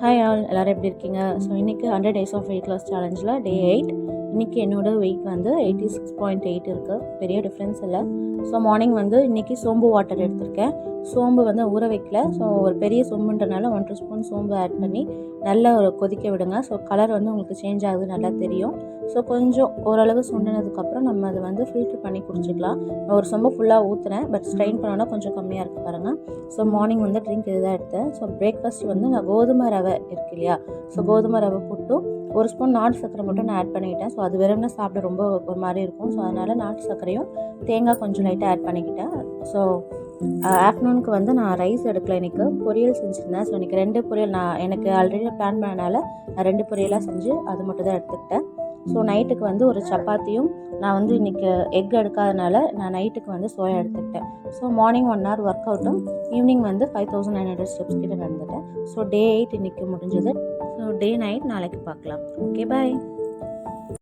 Hi all எல்லோரும் எப்படி இருக்கீங்க? ஸோ இன்றைக்கி 100 டேஸ் ஆஃப் வெயிட் லாஸ் சேலஞ்சில் டே 8. இன்றைக்கி என்னோடய வெயிட் வந்து 86.8 இருக்குது. பெரிய டிஃப்ரென்ஸ் இல்லை. ஸோ மார்னிங் வந்து இன்றைக்கி சோம்பு வாட்டர் எடுத்திருக்கேன். சோம்பு வந்து ஊற வைக்கல. ஸோ ஒரு பெரிய சோம்புன்றனால 1 ஸ்பூன் சோம்பு ஆட் பண்ணி நல்லா ஒரு கொதிக்க விடுங்க. ஸோ கலர் வந்து உங்களுக்கு சேஞ்ச் ஆகுது நல்லா தெரியும். ஸோ கொஞ்சம் ஓரளவு சுண்டினதுக்கப்புறம் நம்ம அதை வந்து ஃபில்ட்ரு பண்ணி குடிச்சிக்கலாம். நான் ஒரு சொம்பு ஃபுல்லாக ஊற்றுனேன், பட் ஸ்ட்ரெயின் பண்ணோன்னா கொஞ்சம் கம்மியாக இருக்குது பாருங்கள். ஸோ மார்னிங் வந்து ட்ரிங்க் இதுதான் எடுத்தேன். ஸோ பிரேக்ஃபாஸ்ட் வந்து நான் கோதுமை ரவை இருக்கு இல்லையா, ஸோ கோதுமை ரவை போட்டு ஒரு ஸ்பூன் நாட்டு சர்க்கரை மட்டும் நான் ஆட் பண்ணிக்கிட்டேன். ஸோ அது வெறும்னா சாப்பிட ரொம்ப ஒரு மாதிரி இருக்கும். ஸோ அதனால் நாட்டு சர்க்கரையும் தேங்காய் கொஞ்சம் லைட்டாக ஆட் பண்ணிக்கிட்டேன். ஸோ ஆஃப்டர்நூனுக்கு வந்து நான் ரைஸ் எடுக்கல, இன்றைக்கி பொரியல் செஞ்சுருந்தேன். ஸோ இன்றைக்கி 2 பொரியல் எனக்கு ஆல்ரெடி பிளான் பண்ணனால நான் 2 பொரியலாக செஞ்சு அது மட்டும் தான் எடுத்துக்கிட்டேன். ஸோ நைட்டுக்கு வந்து ஒரு சப்பாத்தியும், நான் வந்து இன்றைக்கி எக் எடுக்காதனால நான் நைட்டுக்கு வந்து சோயா எடுத்துக்கிட்டேன். ஸோ மார்னிங் 1 hour ஒர்க் அவுட்டும், ஈவினிங் வந்து 5900 ஸ்டெப்ஸ் கிட்ட நடந்துட்டேன். ஸோ டே 8 இன்றைக்கி முடிஞ்சது. ஸோ டே 9 நாளைக்கு பார்க்கலாம். ஓகே, பாய்.